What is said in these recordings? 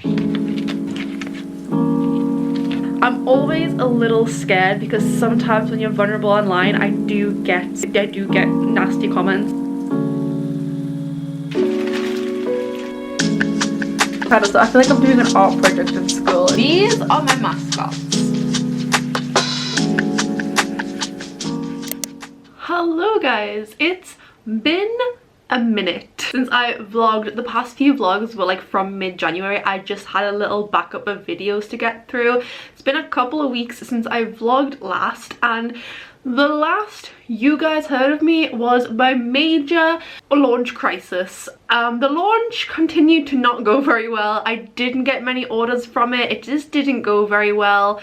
I'm always a little scared because sometimes when you're vulnerable online, I do get nasty comments. I feel like I'm doing an art project in school. These are my mascots. Hello guys, it's been a minute since I vlogged. The past few vlogs were like from mid-January. I just had a little backup of videos to get through. It's been a couple of weeks since I vlogged last, and the last you guys heard of me was my major launch crisis. The launch continued to not go very well. I didn't get many orders from it. It just didn't go very well.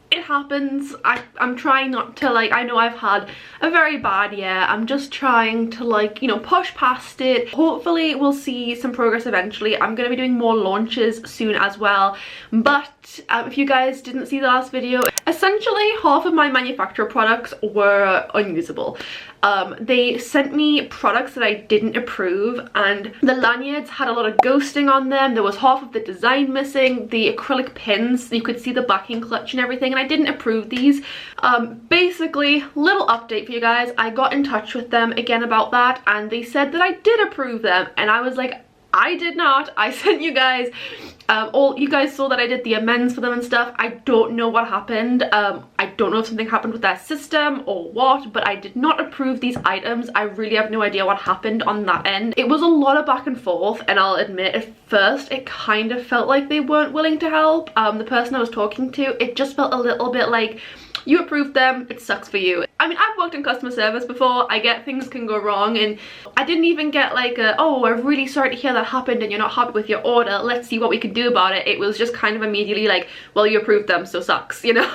It happens. I'm trying not to, like, I know I've had a very bad year. I'm just trying to, like, you know, push past it. Hopefully we'll see some progress eventually. I'm going to be doing more launches soon as well. But if you guys didn't see the last video, essentially half of my manufacturer products were unusable. They sent me products that I didn't approve, and the lanyards had a lot of ghosting on them. There was half of the design missing. The acrylic pins, you could see the backing clutch and everything, and I didn't approve these. Basically, little update for you guys. I got in touch with them again about that, and they said that I did approve them, and I was like, I did not. I sent you guys, all you guys saw that I did the amends for them and stuff. I don't know what happened. I don't know if something happened with their system or what, but I did not approve these items. I really have no idea what happened on that end. It was a lot of back and forth, and I'll admit at first it kind of felt like they weren't willing to help. The person I was talking to, it just felt a little bit like, you approved them, it sucks for you. I mean, I've worked in customer service before. I get things can go wrong, and I didn't even get like a, oh, I'm really sorry to hear that happened and you're not happy with your order, let's see what we can do about it. It was just kind of immediately like, well, you approved them, so sucks, you know?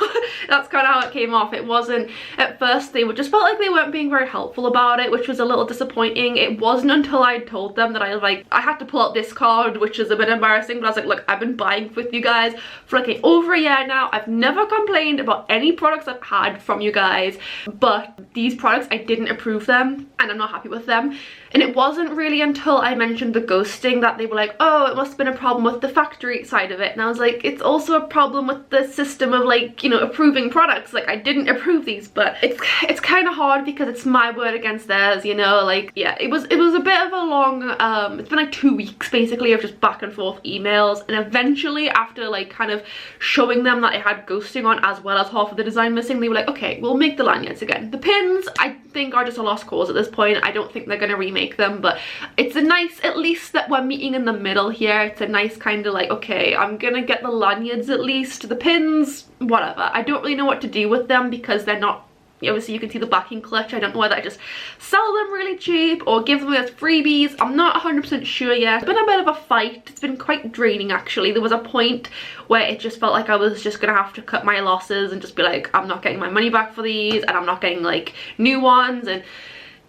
That's kind of how it came off. It wasn't, at first they just felt like they weren't being very helpful about it, which was a little disappointing. It wasn't until I told them that I had to pull out this card, which is a bit embarrassing, but I was like, look, I've been buying with you guys for like over a year now. I've never complained about any products I've had from you guys, but these products, I didn't approve them and I'm not happy with them. And it wasn't really until I mentioned the ghosting that they were like, oh, it must have been a problem with the factory side of it. And I was like, it's also a problem with the system of, like, you know, approving products. Like, I didn't approve these, but it's kind of hard because it's my word against theirs, you know? Like, yeah, it was a bit of a long, it's been like 2 weeks basically of just back and forth emails, and eventually after like kind of showing them that I had ghosting on as well as half of the design missing, they were like, okay, we'll make the lanyards again. The pins, I think, are just a lost cause at this point. I don't think they're gonna remake them, but it's a nice, at least that we're meeting in the middle here. It's a nice kind of like, okay, I'm gonna get the lanyards at least. The pins, whatever. I don't really know what to do with them because they're not, obviously you can see the backing clutch. I don't know whether I just sell them really cheap or give them as freebies. I'm not 100% sure yet. It's been a bit of a fight. It's been quite draining actually. There was a point where it just felt like I was just gonna have to cut my losses and just be like, I'm not getting my money back for these, and I'm not getting like new ones, and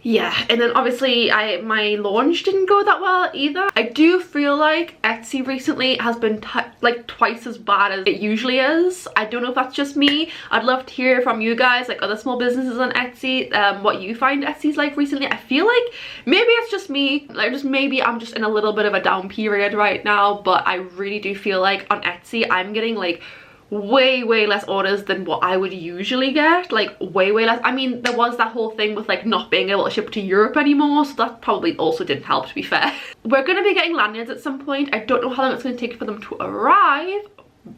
yeah. And then obviously my launch didn't go that well either. I do feel like Etsy recently has been like twice as bad as it usually is. I don't know if that's just me. I'd love to hear from you guys, like other small businesses on Etsy, what you find Etsy's like recently. I feel like maybe it's just me, like just maybe I'm just in a little bit of a down period right now, but I really do feel like on Etsy I'm getting like way less orders than what I would usually get, like way less. I mean, there was that whole thing with like not being able to ship to Europe anymore, so that probably also didn't help, to be fair. We're gonna be getting lanyards at some point. I don't know how long it's gonna take for them to arrive,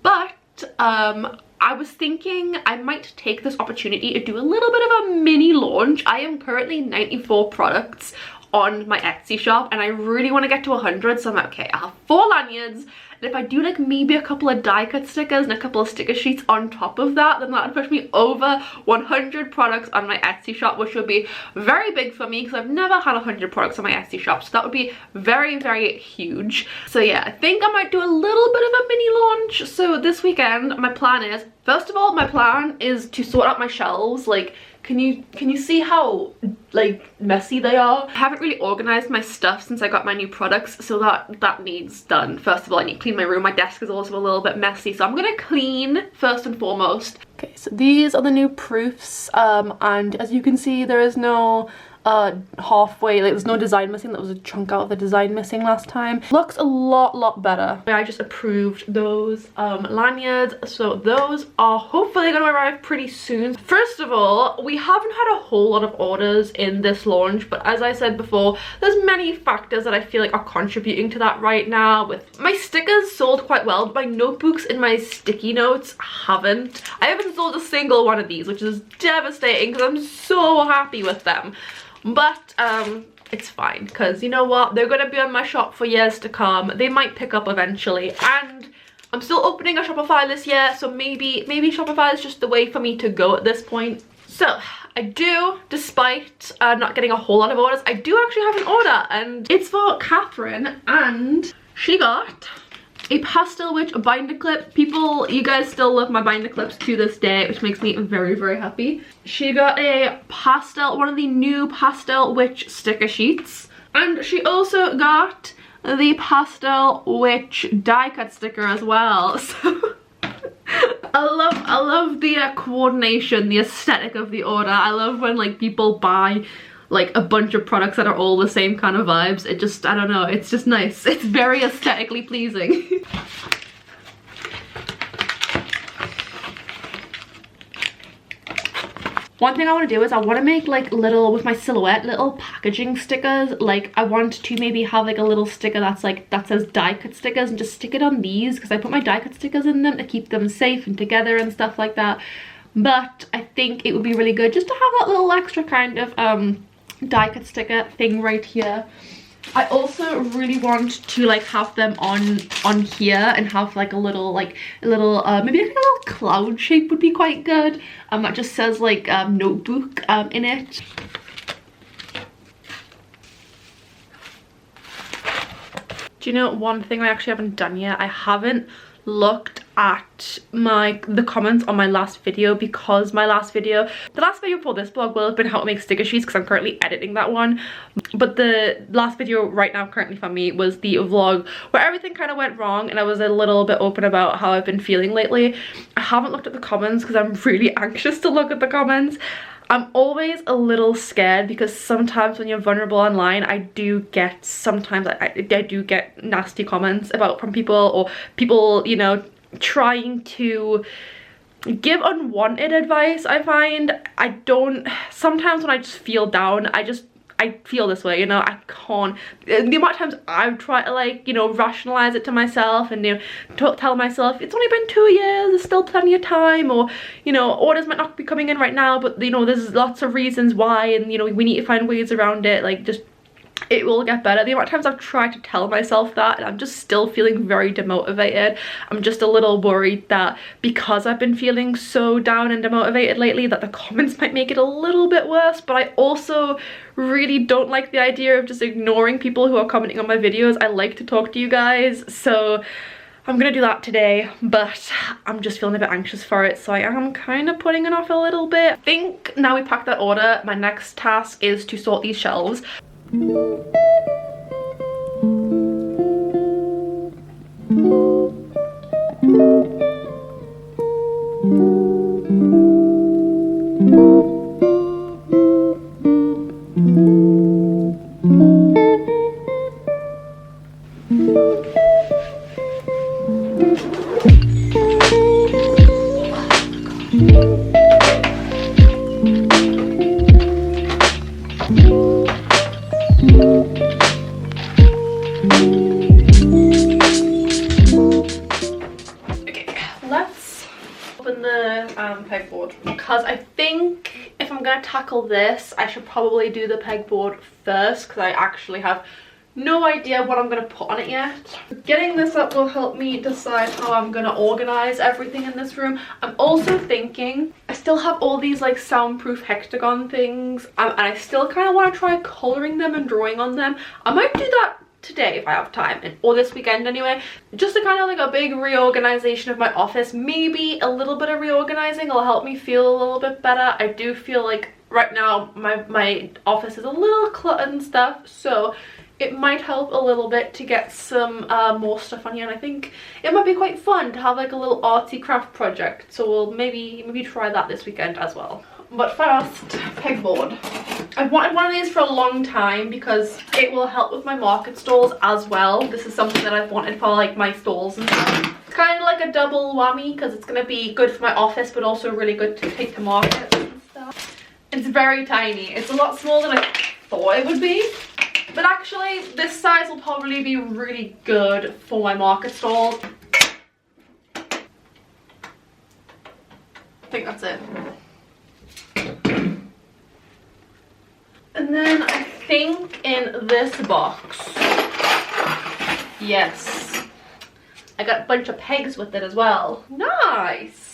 but I was thinking I might take this opportunity to do a little bit of a mini launch. I am currently 94 products on my Etsy shop, and I really want to get to 100, so I'm like, okay, I'll have 4 lanyards, and if I do like maybe a couple of die cut stickers and a couple of sticker sheets on top of that, then that would push me over 100 products on my Etsy shop, which would be very big for me because I've never had 100 products on my Etsy shop, so that would be very huge. So yeah, I think I might do a little bit of a mini launch. So this weekend my plan is, first of all, my plan is to sort out my shelves. Like, can you see how like messy they are? I haven't really organized my stuff since I got my new products, so that needs done. First of all, I need to clean my room. My desk is also a little bit messy, so I'm gonna clean first and foremost. Okay, so these are the new proofs, and as you can see, there is no halfway, like there's no design missing. That was a chunk out of the design missing last time. Looks a lot better. I just approved those lanyards, so those are hopefully gonna arrive pretty soon. First of all, we haven't had a whole lot of orders in this launch, but as I said before, there's many factors that I feel like are contributing to that right now. With my stickers sold quite well, but my notebooks and my sticky notes haven't. I haven't sold a single one of these, which is devastating because I'm so happy with them. But it's fine, because you know what, they're gonna be on my shop for years to come. They might pick up eventually, and I'm still opening a Shopify this year, so maybe Shopify is just the way for me to go at this point. So I do, despite not getting a whole lot of orders, I do actually have an order, and it's for Catherine, and she got a pastel witch binder clip. People, you guys still love my binder clips to this day, which makes me very happy. She got a pastel, one of the new pastel witch sticker sheets, and she also got the pastel witch die cut sticker as well. So I love the coordination, the aesthetic of the order. I love when like people buy like a bunch of products that are all the same kind of vibes. It just, I don't know, it's just nice. It's very aesthetically pleasing. One thing I want to do is I want to make like little, with my silhouette, little packaging stickers. Like I want to maybe have like a little sticker that's like, that says die cut stickers, and just stick it on these, because I put my die cut stickers in them to keep them safe and together and stuff like that. But I think it would be really good just to have that little extra kind of die cut sticker thing right here. I also really want to like have them on here and have like a little maybe like a little cloud shape would be quite good. That just says like notebook in it. Do you know one thing I actually haven't done yet? I haven't looked at the comments on my last video, because the last video before this vlog will have been how to make sticker sheets, because I'm currently editing that one. But the last video right now currently for me was the vlog where everything kind of went wrong, and I was a little bit open about how I've been feeling lately. I haven't looked at the comments because I'm really anxious to look at the comments. I'm always a little scared, because sometimes when you're vulnerable online, I do get nasty comments from people, or people, you know, trying to give unwanted advice. I find sometimes when I just feel down, I feel this way, you know. I can't, the amount of times I've tried to like, you know, rationalize it to myself and, you know, tell myself it's only been 2 years, there's still plenty of time, or, you know, orders might not be coming in right now, but, you know, there's lots of reasons why, and, you know, we need to find ways around it, like, just, it will get better. The amount of times I've tried to tell myself that, and I'm just still feeling very demotivated. I'm just a little worried that because I've been feeling so down and demotivated lately, that the comments might make it a little bit worse. But I also really don't like the idea of just ignoring people who are commenting on my videos. I like to talk to you guys, so I'm gonna do that today, but I'm just feeling a bit anxious for it, so I am kind of putting it off a little bit. I think now we packed that order, my next task is to sort these shelves. Pegboard, because I think if I'm gonna tackle this, I should probably do the pegboard first, because I actually have no idea what I'm gonna put on it yet. Getting this up will help me decide how I'm gonna organize everything in this room. I'm also thinking, I still have all these like soundproof hexagon things, and I still kind of want to try coloring them and drawing on them. I might do that today if I have time, or this weekend anyway, just a kind of like a big reorganization of my office. Maybe a little bit of reorganizing will help me feel a little bit better. I do feel like right now my office is a little cluttered and stuff, so it might help a little bit to get some more stuff on here, and I think it might be quite fun to have like a little artsy craft project, so we'll maybe try that this weekend as well. But first, pegboard. I've wanted one of these for a long time because it will help with my market stalls as well. This is something that I've wanted for like my stalls and stuff. It's kind of like a double whammy because it's going to be good for my office but also really good to take to market and stuff. It's very tiny. It's a lot smaller than I thought it would be. But actually, this size will probably be really good for my market stalls. I think that's it. And then I think in this box, yes, I got a bunch of pegs with it as well. Nice.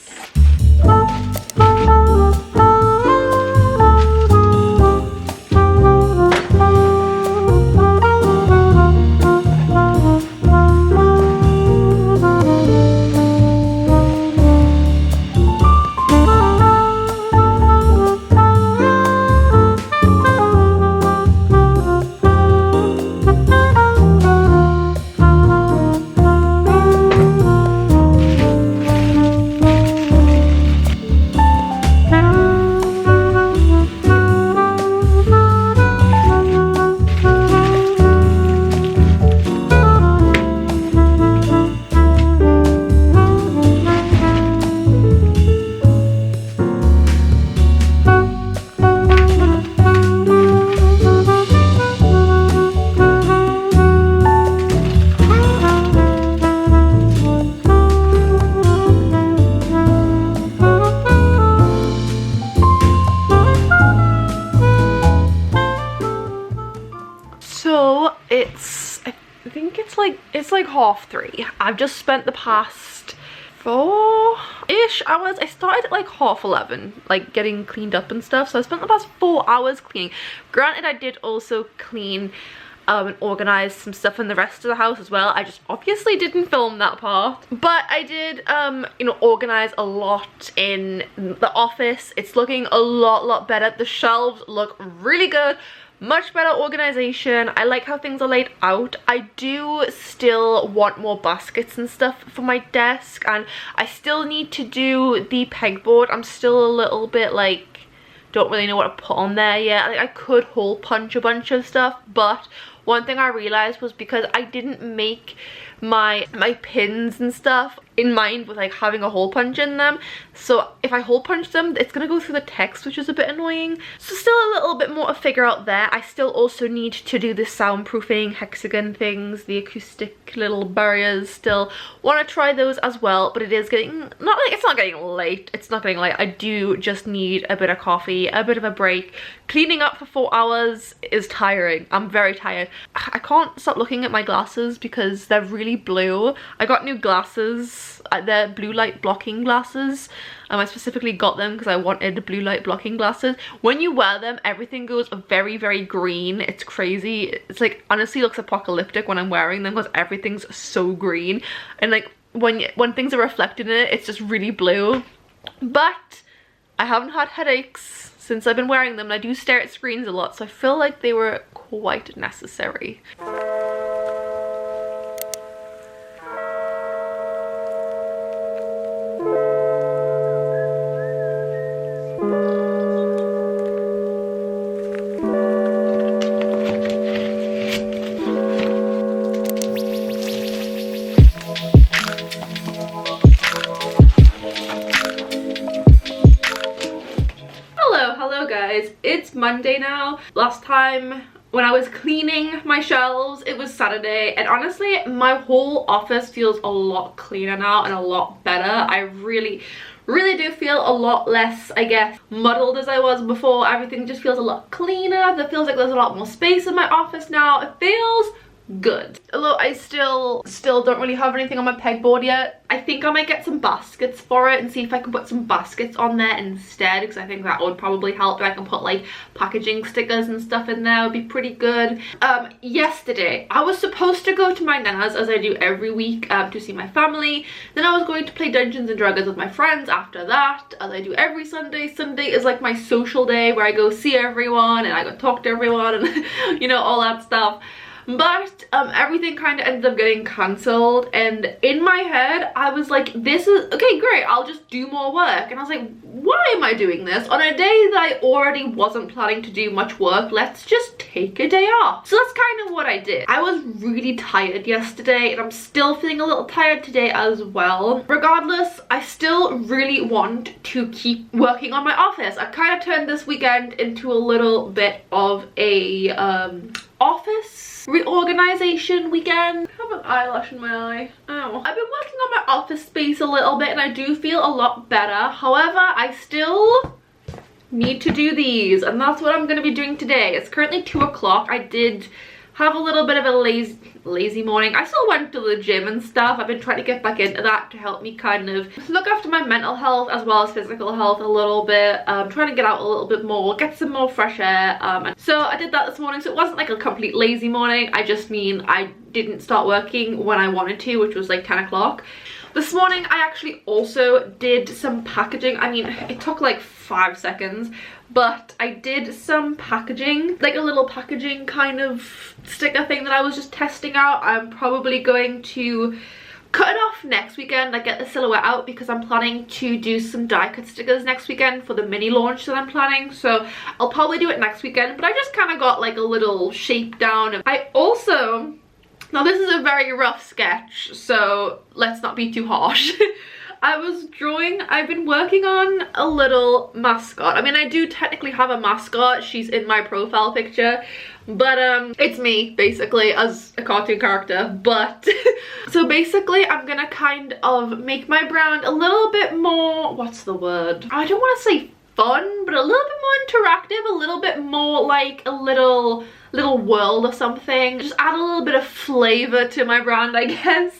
So I think it's like 3:30. I've just spent the past 4-ish hours. I started at like 11:30, like getting cleaned up and stuff. So I spent the past 4 hours cleaning. Granted, I did also clean and organize some stuff in the rest of the house as well. I just obviously didn't film that part. But I did, you know, organize a lot in the office. It's looking a lot better. The shelves look really good. Much better organization. I like how things are laid out. I do still want more baskets and stuff for my desk, and I still need to do the pegboard. I'm still a little bit like, don't really know what to put on there yet. I could hole punch a bunch of stuff, but one thing I realized was because I didn't make my pins and stuff in mind with like having a hole punch in them, so if I hole punch them it's gonna go through the text, which is a bit annoying. So still a little bit more to figure out there. I still also need to do the soundproofing hexagon things, the acoustic little barriers. Still want to try those as well, but it is getting it's not getting late. I do just need a bit of coffee, a bit of a break. Cleaning up for 4 hours is tiring. I'm very tired. I can't stop looking at my glasses because they're really blue. I got new glasses. They're blue light blocking glasses. I specifically got them because I wanted blue light blocking glasses. When you wear them, everything goes very green. It's crazy. It's like, honestly looks apocalyptic when I'm wearing them because everything's so green. And like when things are reflected in it, it's just really blue. But I haven't had headaches since I've been wearing them, and I do stare at screens a lot, so I feel like they were quite necessary. It's Monday now. Last time when I was cleaning my shelves, it was Saturday, and honestly my whole office feels a lot cleaner now and a lot better. I really do feel a lot less, I guess, muddled as I was before. Everything just feels a lot cleaner. It feels like there's a lot more space in my office now. It feels good. Although I still don't really have anything on my pegboard yet. I think I might get some baskets for it and see if I can put some baskets on there instead, because I think that would probably help. If I can put like packaging stickers and stuff in there, would be pretty good. Yesterday I was supposed to go to my nana's, as I do every week, to see my family. Then I was going to play Dungeons and Dragons with my friends after that, as I do every Sunday. Sunday is like my social day where I go see everyone and I go talk to everyone and you know, all that stuff. But everything kind of ended up getting cancelled, and in my head I was like, this is okay, great, I'll just do more work. And I was like, why am I doing this on a day that I already wasn't planning to do much work? Let's just take a day off. So that's kind of what I did. I was really tired yesterday, and I'm still feeling a little tired today as well. Regardless, I still really want to keep working on my office. I kind of turned this weekend into a little bit of a office reorganization weekend. I have an eyelash in my eye. Oh. I've been working on my office space a little bit, and I do feel a lot better. However, I still need to do these, and that's what I'm going to be doing today. It's currently 2 o'clock. I did have a little bit of a lazy morning. I still went to the gym and stuff. I've been trying to get back into that to help me kind of look after my mental health as well as physical health a little bit. Trying to get out a little bit more, get some more fresh air. And so I did that this morning. So it wasn't like a complete lazy morning. I just mean I didn't start working when I wanted to, which was like 10 o'clock. This morning I actually also did some packaging. I mean, it took like 5 seconds, but I did some packaging, like a little packaging kind of sticker thing that I was just testing out. I'm probably going to cut it off next weekend, like get the silhouette out, because I'm planning to do some die cut stickers next weekend for the mini launch that I'm planning. So I'll probably do it next weekend, but I just kind of got like a little shape down. I also, now this is a very rough sketch, so let's not be too harsh. I've been working on a little mascot. I mean, I do technically have a mascot. She's in my profile picture, but it's me basically as a cartoon character. But so basically I'm gonna kind of make my brand a little bit more, what's the word? I don't want to say fun, but a little bit more interactive, a little bit more like a little world or something. Just add a little bit of flavor to my brand, I guess.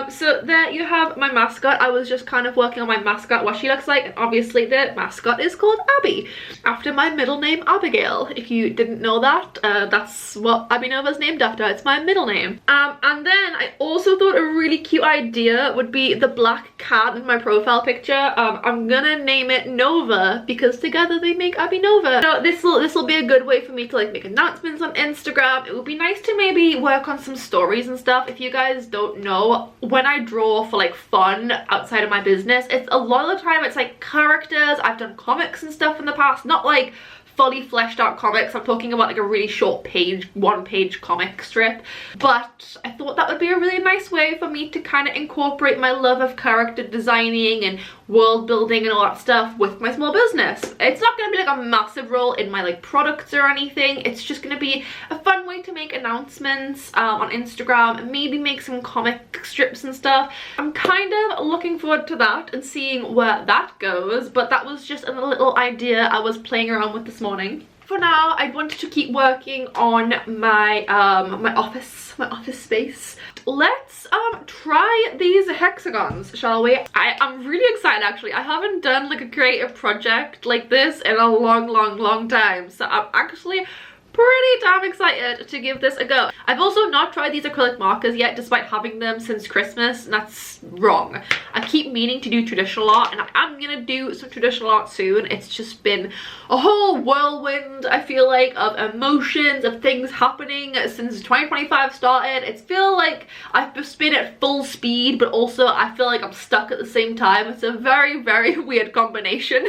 So there you have my mascot. I was just kind of working on my mascot, what she looks like, and obviously the mascot is called Abby, after my middle name Abigail. If you didn't know that, that's what Abby Nova's named after. It's my middle name. And then I also thought a really cute idea would be the black cat in my profile picture. I'm gonna name it Nova because together they make Abby Nova. So this will be a good way for me to like make announcements on Instagram. It would be nice to maybe work on some stories and stuff. If you guys don't know, when I draw for like fun outside of my business, it's a lot of the time it's like characters. I've done comics and stuff in the past, not like fully fleshed out comics. I'm talking about like a really short page, 1-page comic strip. But I thought that would be a really nice way for me to kind of incorporate my love of character designing and world building and all that stuff with my small business. It's not going to be like a massive role in my like products or anything. It's just going to be a fun way to make announcements on Instagram and maybe make some comic strips and stuff. I'm kind of looking forward to that and seeing where that goes, but that was just a little idea I was playing around with this morning. For now, I wanted to keep working on my my office space. Let's try these hexagons, shall we? I'm really excited actually. I haven't done like a creative project like this in a long time, so I'm actually pretty damn excited to give this a go. I've also not tried these acrylic markers yet, despite having them since Christmas, and that's wrong. I keep meaning to do traditional art, and I'm gonna do some traditional art soon. It's just been a whole whirlwind, I feel like, of emotions, of things happening since 2025 started. It's feel like I've just been at full speed, but also I feel like I'm stuck at the same time. It's a very weird combination.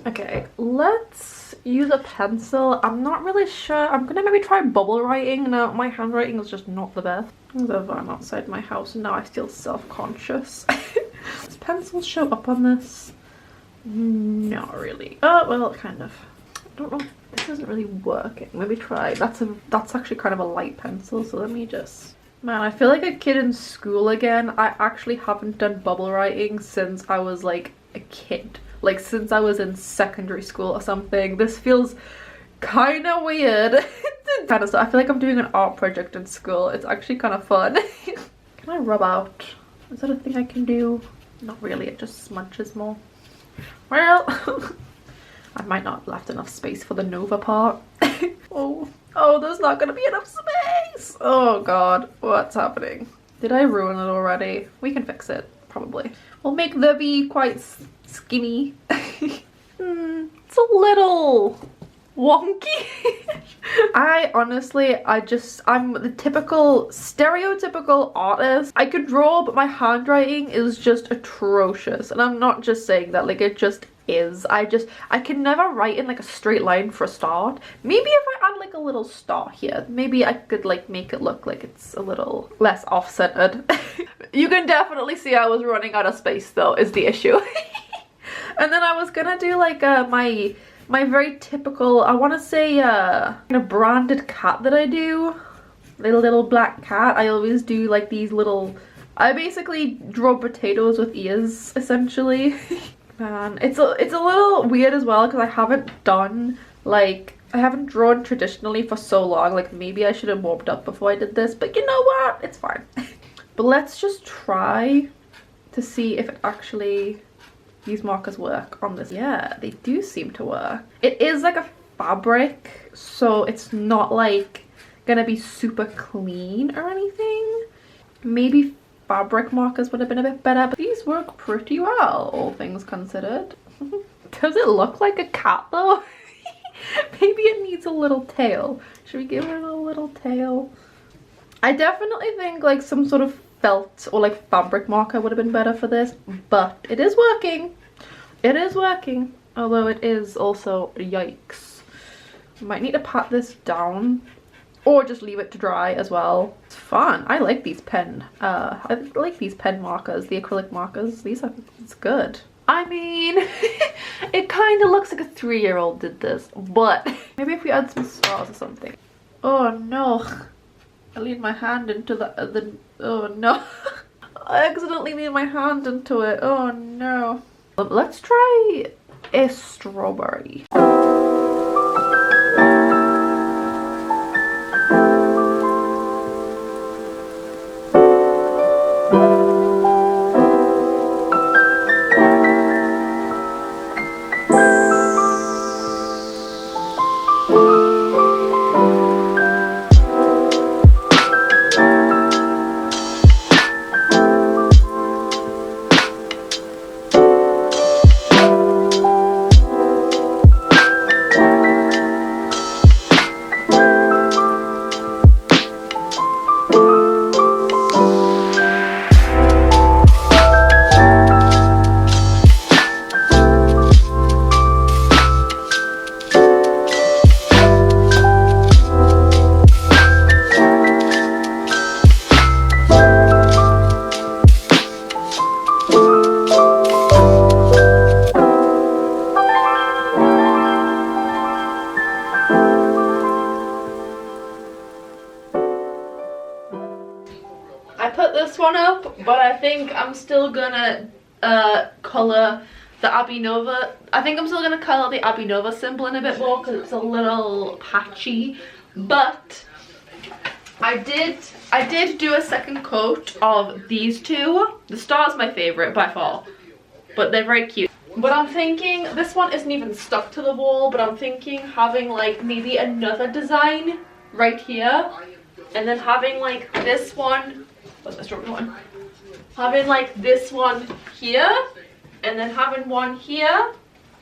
Okay, let's use a pencil. I'm not really sure. I'm gonna maybe try bubble writing. No, my handwriting is just not the best. As if I'm outside my house and now I feel self-conscious. Does pencil show up on this? Not really. Oh, well, kind of. I don't know. This isn't really working. Maybe try. That's actually kind of a light pencil, so let me just... Man, I feel like a kid in school again. I actually haven't done bubble writing since I was like a kid. Like since I was in secondary school or something. This feels kind of weird. Kind of stuff. I feel like I'm doing an art project in school. It's actually kind of fun. Can I rub out? Is that a thing I can do? Not really, it just smudges more. Well, I might not have left enough space for the Nova part. Oh, there's not gonna be enough space. Oh god, what's happening? Did I ruin it already? We can fix it, probably. We'll make the V quite skinny. It's a little wonky. I'm the typical stereotypical artist. I could draw, but my handwriting is just atrocious, and I'm not just saying that, like, it just is. I can never write in like a straight line for a start. Maybe if I add like a little star here, maybe I could like make it look like it's a little less off-centered. You can definitely see I was running out of space though, is the issue. And then I was gonna do like my very typical, I want to say kind of branded cat that I do. Little black cat. I always do like these little, I basically draw potatoes with ears essentially. Man, it's a little weird as well because I haven't drawn traditionally for so long. Like, maybe I should have warmed up before I did this, but you know what, it's fine. But let's just try to see if it actually, these markers work on this. Yeah, they do seem to work. It is like a fabric, so it's not like gonna be super clean or anything. Maybe fabric markers would have been a bit better, but these work pretty well, all things considered. Does it look like a cat though? Maybe it needs a little tail. Should we give it a little tail? I definitely think like some sort of felt or like fabric marker would have been better for this, but it is working. It is working, although it is also yikes. Might need to pat this down or just leave it to dry as well. It's fun. I like these pen markers, the acrylic markers. It's good. I mean, it kind of looks like a 3-year-old did this, but maybe if we add some stars or something. Oh no, I leaned my hand into the oh no. I accidentally leaned my hand into it. Oh no. Let's try a strawberry. But I think I'm still gonna colour the Abbey Nova. I think I'm still gonna colour the Abbey Nova symbol in a bit more because it's a little patchy. But I did do a second coat of these two. The star's my favourite by far, but they're very cute. But I'm thinking, this one isn't even stuck to the wall, but I'm thinking having like maybe another design right here, and then having like this one, what's my strawberry one? Having like this one here, and then having one here,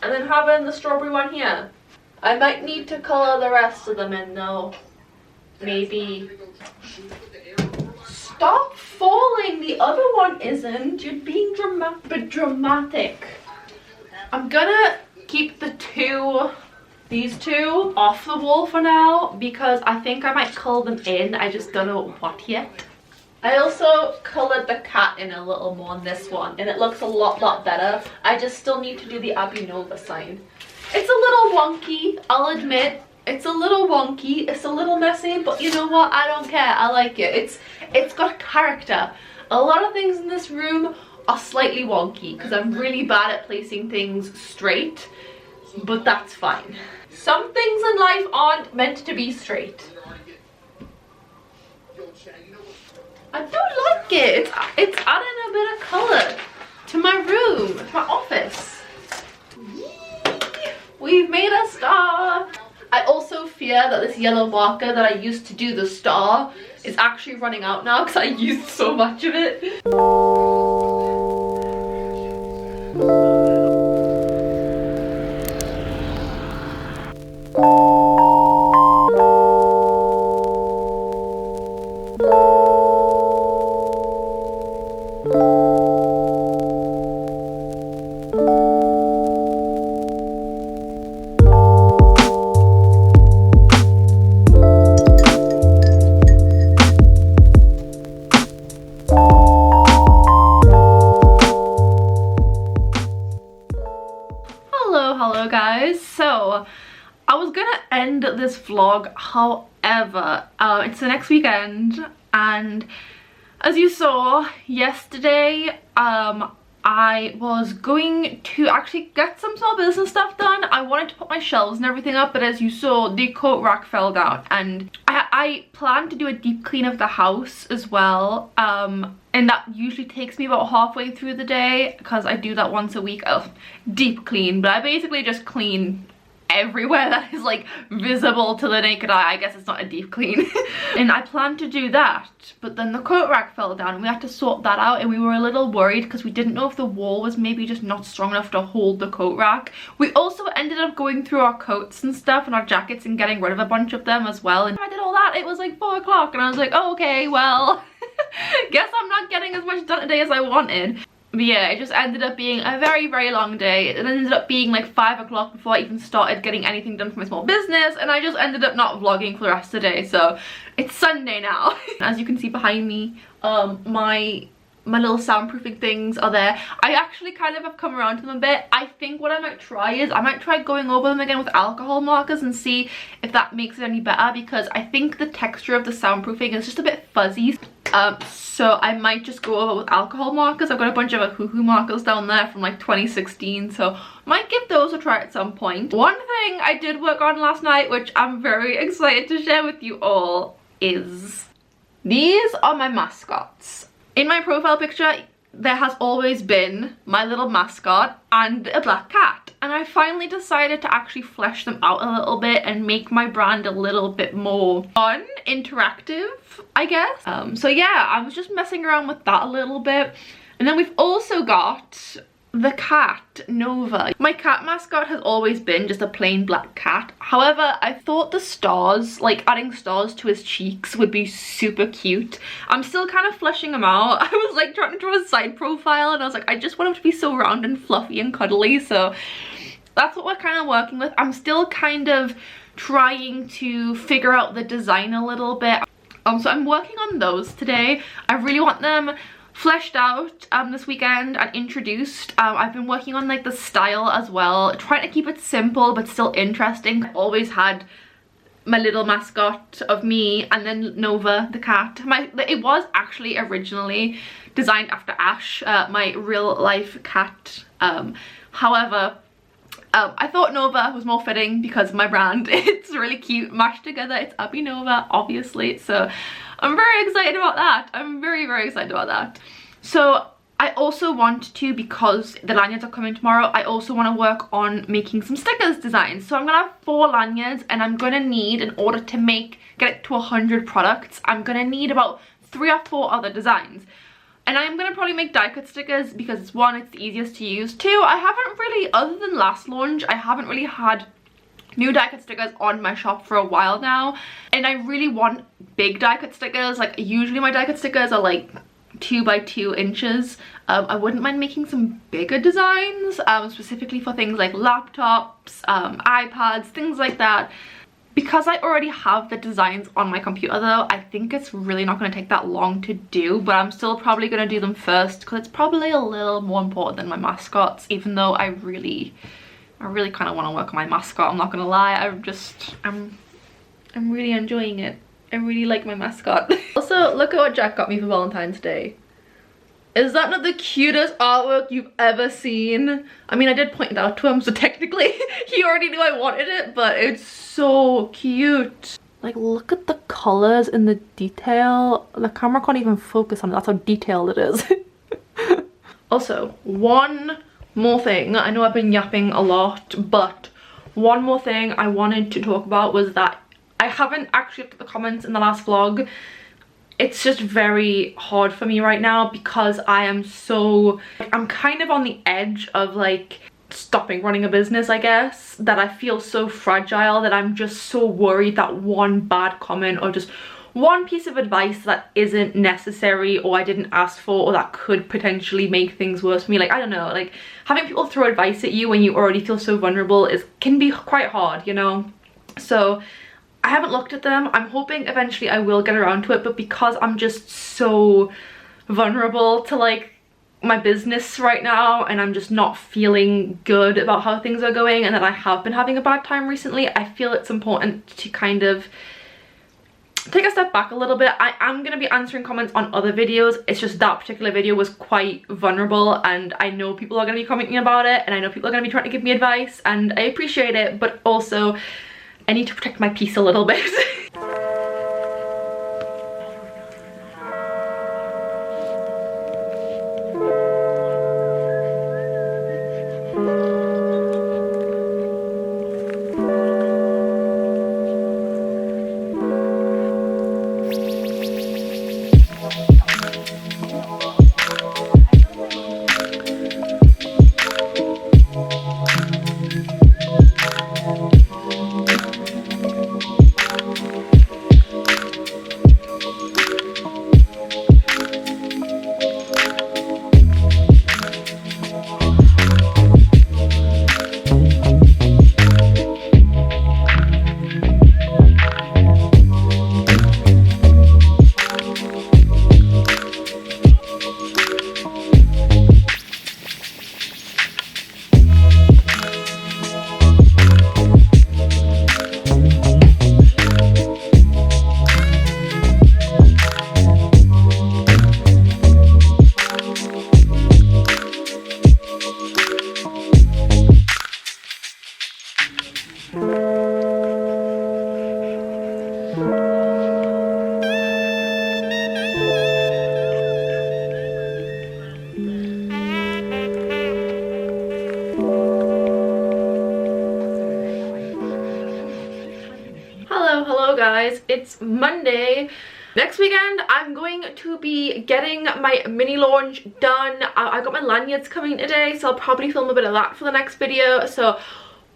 and then having the strawberry one here. I might need to colour the rest of them in though. Maybe. Stop falling! The other one isn't. You're being dramatic. I'm gonna keep these two off the wall for now because I think I might colour them in. I just don't know what yet. I also coloured the cat in a little more on this one, and it looks a lot better. I just still need to do the Abbey Nova sign. It's a little wonky, I'll admit. It's a little wonky, it's a little messy, but you know what? I don't care. I like it. It's got character. A lot of things in this room are slightly wonky because I'm really bad at placing things straight, but that's fine. Some things in life aren't meant to be straight. I do like it. It's adding a bit of colour to my room, to my office. Yee! We've made a star. I also fear that this yellow marker that I used to do the star is actually running out now because I used so much of it. guys. So I was gonna end this vlog, however, it's the next weekend, and as you saw yesterday, I was going to actually get some small business stuff done. I wanted to put my shelves and everything up, but as you saw, the coat rack fell down, and I planned to do a deep clean of the house as well, and that usually takes me about halfway through the day because I do that once a week. Deep clean, but I basically just clean everywhere that is like visible to the naked eye. I guess it's not a deep clean. And I planned to do that, but then the coat rack fell down and we had to sort that out, and we were a little worried because we didn't know if the wall was maybe just not strong enough to hold the coat rack. We also ended up going through our coats and stuff and our jackets and getting rid of a bunch of them as well, and I did all that. It was like 4 o'clock and I was like, oh, okay, well guess I'm not getting as much done today as I wanted. But yeah, it just ended up being a very, very long day. It ended up being like 5 o'clock before I even started getting anything done for my small business, and I just ended up not vlogging for the rest of the day. So it's Sunday now. As you can see behind me, my little soundproofing things are there. I actually kind of have come around to them a bit. I think what I might try is I might try going over them again with alcohol markers and see if that makes it any better, because I think the texture of the soundproofing is just a bit fuzzy. So I might just go over with alcohol markers. I've got a bunch of hoo-hoo markers down there from like 2016, so might give those a try at some point. One thing I did work on last night, which I'm very excited to share with you all, is these are my mascots. In my profile picture, there has always been my little mascot and a black cat, and I finally decided to actually flesh them out a little bit and make my brand a little bit more fun, interactive, I guess. So yeah, I was just messing around with that a little bit. And then we've also got the cat, Nova. My cat mascot has always been just a plain black cat. However, I thought the stars, like adding stars to his cheeks, would be super cute. I'm still kind of fleshing him out. I was like trying to draw a side profile and I was like, I just want him to be so round and fluffy and cuddly. So that's what we're kind of working with. I'm still kind of trying to figure out the design a little bit. So I'm working on those today. I really want them fleshed out this weekend and introduced. I've been working on like the style as well, trying to keep it simple but still interesting. I've always had my little mascot of me and then Nova the cat. It was actually originally designed after Ash, my real life cat. However, I thought Nova was more fitting because of my brand. It's really cute, mashed together. It's Abby Nova, obviously. So I'm very excited about that. I'm very, very excited about that. So I also want to, because the lanyards are coming tomorrow, I also want to work on making some stickers designs. So I'm going to have 4 lanyards, and I'm going to need, in order to get it to 100 products, I'm going to need about 3 or 4 other designs. And I'm going to probably make die cut stickers because 1, it's the easiest to use. 2, I haven't really, other than last launch, I haven't really had new die cut stickers on my shop for a while now. And I really want big die cut stickers. Like usually my die cut stickers are like 2 by 2 inches. I wouldn't mind making some bigger designs, specifically for things like laptops, iPads, things like that. Because I already have the designs on my computer though, I think it's really not going to take that long to do, but I'm still probably going to do them first because it's probably a little more important than my mascots, even though I really kind of want to work on my mascot. I'm not going to lie, I'm really enjoying it. I really like my mascot. Also, look at what Jack got me for Valentine's Day. Is that not the cutest artwork you've ever seen? I mean, I did point it out to him, so technically he already knew I wanted it, but it's so cute. Like, look at the colors and the detail. The camera can't even focus on it. That's how detailed it is. Also, one more thing. I know I've been yapping a lot, but one more thing I wanted to talk about was that I haven't actually looked at the comments in the last vlog. It's just very hard for me right now because I'm kind of on the edge of like stopping running a business, I guess, that I feel so fragile that I'm just so worried that one bad comment or just one piece of advice that isn't necessary or I didn't ask for or that could potentially make things worse for me. Like, I don't know, like having people throw advice at you when you already feel so vulnerable can be quite hard, you know? So I haven't looked at them. I'm hoping eventually I will get around to it, but because I'm just so vulnerable to like my business right now and I'm just not feeling good about how things are going, and that I have been having a bad time recently, I feel it's important to kind of take a step back a little bit. I am going to be answering comments on other videos. It's just that particular video was quite vulnerable, and I know people are going to be commenting about it, and I know people are going to be trying to give me advice, and I appreciate it, but also I need to protect my peace a little bit. Hello guys, it's Monday. Next weekend I'm going to be getting my mini launch done. I got my lanyards coming today, so I'll probably film a bit of that for the next video. So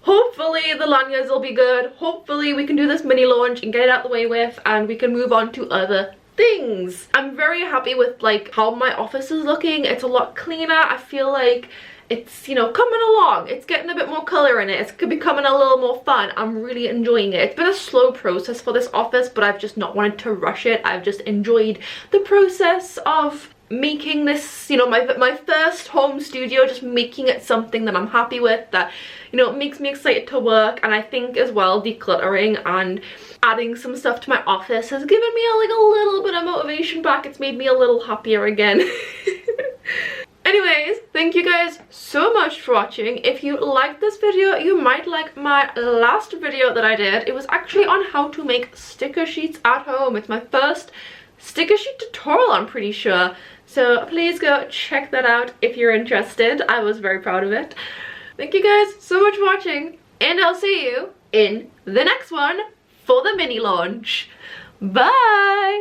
hopefully the lanyards will be good. Hopefully we can do this mini launch and get it out the way with, and we can move on to other things. I'm very happy with like how my office is looking. It's a lot cleaner. I feel like it's, you know, coming along. It's getting a bit more color in it. It's becoming a little more fun. I'm really enjoying it. It's been a slow process for this office, but I've just not wanted to rush it. I've just enjoyed the process of making this, you know, my first home studio, just making it something that I'm happy with, that, you know, makes me excited to work. And I think as well, decluttering and adding some stuff to my office has given me like a little bit of motivation back. It's made me a little happier again. Anyways, thank you guys so much for watching. If you liked this video, you might like my last video that I did. It was actually on how to make sticker sheets at home. It's my first sticker sheet tutorial, I'm pretty sure. So please go check that out if you're interested. I was very proud of it. Thank you guys so much for watching, and I'll see you in the next one for the mini launch. Bye!